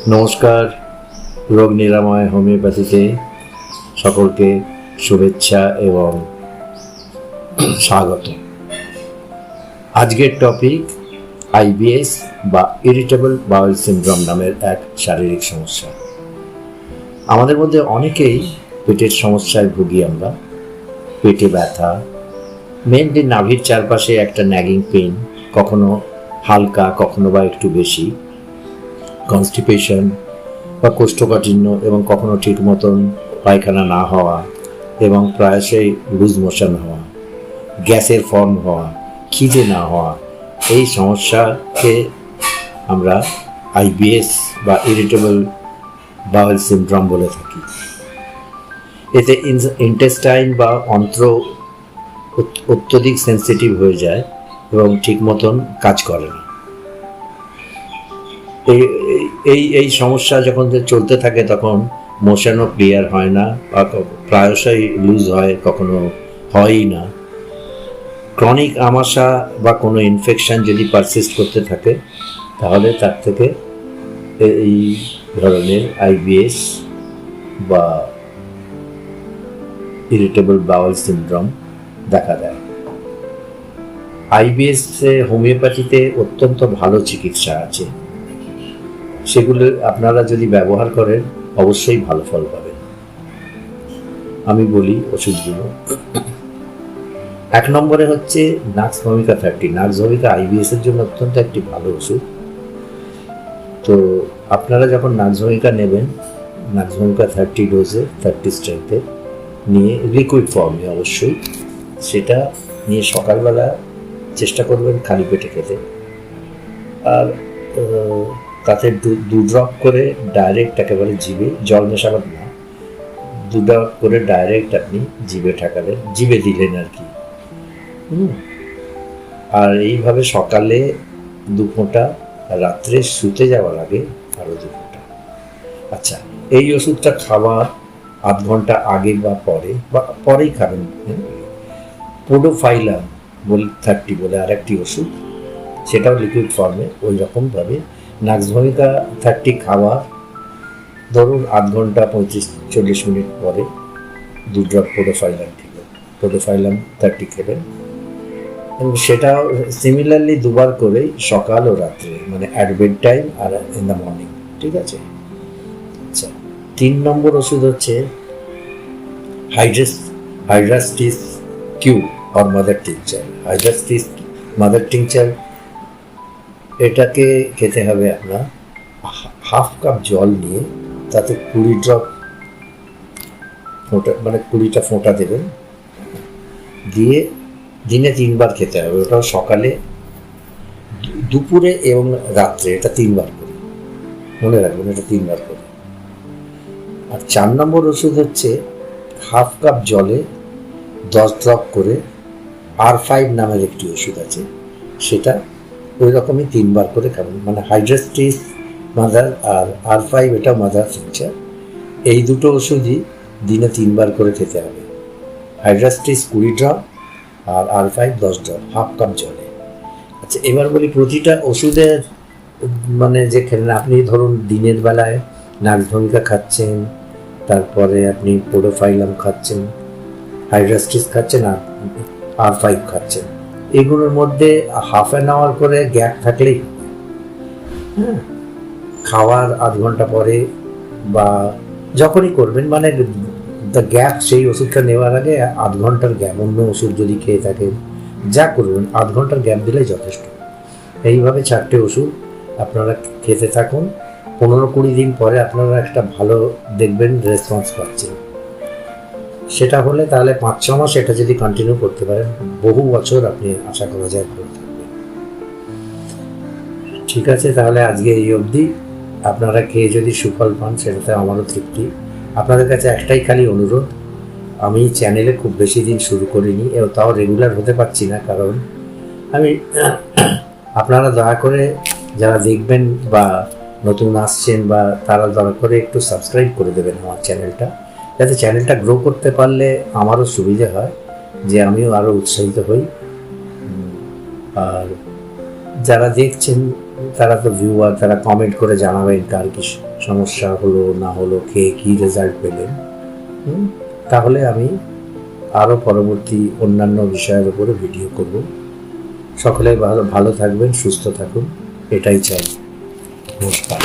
নমস্কার। রোগ নিরাময় হোমিওপ্যাথিতে সকলকে শুভেচ্ছা এবং স্বাগত। আজকের টপিক আইবিএস বা ইরিটেবল বাউল সিনড্রোম নামের এক শারীরিক সমস্যা। আমাদের মধ্যে অনেকেই পেটের সমস্যায় ভুগি আমরা। পেটে ব্যথা, মেনলি নাভির চারপাশে একটা ন্যাগিং পেইন, কখনো হালকা কখনো বা একটু বেশি, কনস্টিপেশন বা কোষ্ঠকাঠিন্য এবং কখনো ঠিক মতন পায়খানা না হওয়া এবং প্রায়শই লুজ মোশন হওয়া, গ্যাসের ফর্ম হওয়া, খিদে না হওয়া, এই সমস্যাকে আমরা আইবিএস বা ইরিটেবল বাউল সিনড্রোম বলে থাকি। এতে ইন্টেস্টাইন বা অন্ত্র অত্যধিক সেন্সিটিভ হয়ে যায় এবং ঠিক মতন কাজ করে না। এই সমস্যা যখন চলতে থাকে তখন মোশনও ক্লিয়ার হয় না, প্রায়শই লুজ হয়, কখনো হয়ই না। ক্রনিক আমাশা বা কোনো ইনফেকশন যদি পারসিস্ট করতে থাকে তাহলে তার থেকে এই ধরনের আইবিএস বা ইরিটেবল বাউল সিনড্রোম দেখা দেয়। আইবিএস হোমিওপ্যাথিতে অত্যন্ত ভালো চিকিৎসা আছে, সেগুলো আপনারা যদি ব্যবহার করেন অবশ্যই ভালো ফল পাবেন। আমি বলি ওষুধগুলো। 1 নম্বরে হচ্ছে নাক্সভমিকা 30। নাক্সভমিকা আইবিএস এর জন্য অত্যন্ত একটি ভালো ওষুধ। তো আপনারা যখন নাক্সভমিকা নেবেন, নাক্সভমিকা 30 ডোজে 30 স্ট্রেংথে নিয়ে লিকুইড ফর্মে অবশ্যই সেটা নিয়ে সকালবেলা চেষ্টা করবেন খালি পেটে খেতে। আর তাতে 2 ড্রপ করে ডাইরেক্ট একেবারে জিভে, জল মেশাবেন না, 2 ড্রপ করে ডাইরেক্ট আপনি জিভে ঠেকালেন, জিভে দিলেন আর কি। আর এইভাবে সকালে 2 ফোঁটা, রাত্রে শুতে যাওয়ার আগে আরও 2 ফোঁটা। আচ্ছা, এই ওষুধটা খাওয়ার আধ ঘন্টা আগে বা পরেই খাবেন। পোডোফাইলাম 30 বলে আর একটি ওষুধ, সেটাও লিকুইড ফর্মে ওই রকমভাবে। নাক্সভমিকা 30 খাওয়ার ধরুন আধ ঘন্টা 35-40 মিনিট পরে 2 ড্রপ পোডোফাইলাম খেলেন, পোডোফাইলাম 30 খেলেন। এবং সেটাও সিমিলারলি 2 বার করেই, সকাল ও রাত্রে, মানে অ্যাট বেড টাইম আর ইন দ্য মর্নিং। ঠিক আছে। আচ্ছা, 3 নম্বর ওষুধ হচ্ছে হাইড্রাস্টিস কিউ আর mother tincture. Hydrastis mother tincture, এটাকে খেতে হবে আপনার 1/2 কাপ জল নিয়ে, তাতে 20 ড্রপ ফোঁটা, মানে 20টা ফোঁটা দেবেন, দিয়ে দিনে 3 বার খেতে হবে। ওটাও সকালে, দুপুরে এবং রাত্রে, এটা 3 বার করে, মনে রাখবেন এটা 3 বার করে। আর 4 নম্বর ওষুধ হচ্ছে 1/2 কাপ জলে 10 ড্রপ করে R5 নামের একটি ওষুধ আছে, সেটা ওই রকমই 3 বার করে খাবেন। মানে হাইড্রাস্টিস মাদার আর R5, এটা মাদার টিংচার, এই দুটো ওষুধই দিনে 3 বার করে খেতে হবে। হাইড্রাস্টিস 20 ড্রপ আর R5 10 ড্রপ 1/2 কাপ জলে। আচ্ছা, এবার বলি প্রতিটা ওষুধের মানে যে খেলেন, আপনি ধরুন দিনের বেলায় নাক্সভমিকা খাচ্ছেন, তারপরে আপনি পোডোফাইলাম খাচ্ছেন, হাইড্রাস্টিস খাচ্ছেন আর R5 খাচ্ছেন, এগুলোর মধ্যে 1/2 an hour করে গ্যাপ থাকলেই, হ্যাঁ, খাওয়ার আধ ঘন্টা পরে বা যখনই করবেন, মানে দ্য গ্যাপ, সেই ওষুধটা নেওয়ার আগে আধ ঘন্টার গ্যাপ। অন্য ওষুধ যদি খেয়ে থাকেন, যা করবেন, আধ ঘন্টার গ্যাপ দিলেই যথেষ্ট। এইভাবে 4টে ওষুধ আপনারা খেতে থাকুন। 15-20 দিন পরে আপনারা একটা ভালো দেখবেন রেসপন্স পাচ্ছেন। সেটা হলে তাহলে 5-6 মাস এটা যদি কন্টিনিউ করতে পারেন, বহু বছর আপনি আশা করা যায় ভালো থাকবেন। ঠিক আছে, তাহলে আজকে এই অবধি। আপনারা খেয়ে যদি সুফল পান সেটাতে আমারও তৃপ্তি। আপনাদের কাছে একটাই খালি অনুরোধ, আমি চ্যানেলে খুব বেশি দিন শুরু করিনি, তাও রেগুলার হতে পারছি না, কারণ আমি আপনারা দয়া করে যারা দেখবেন বা নতুন আসছেন, বা তারা দয়া করে একটু সাবস্ক্রাইব করে দেবেন আমার চ্যানেলটা, যাতে চ্যানেলটা গ্রো করতে পারলে আমারও সুবিধে হয়, যে আমিও আরও উৎসাহিত হই। আর যারা দেখছেন তারা তো ভিউয়ার, তারা কমেন্ট করে জানাবেন কার কি সমস্যা হলো না হলো, খেয়ে কী রেজাল্ট পেলেন, তাহলে আমি আরও পরবর্তী অন্যান্য বিষয়ের উপরে ভিডিও করব। সকলে ভালো থাকবেন, সুস্থ থাকুন, এটাই চাই। নমস্কার।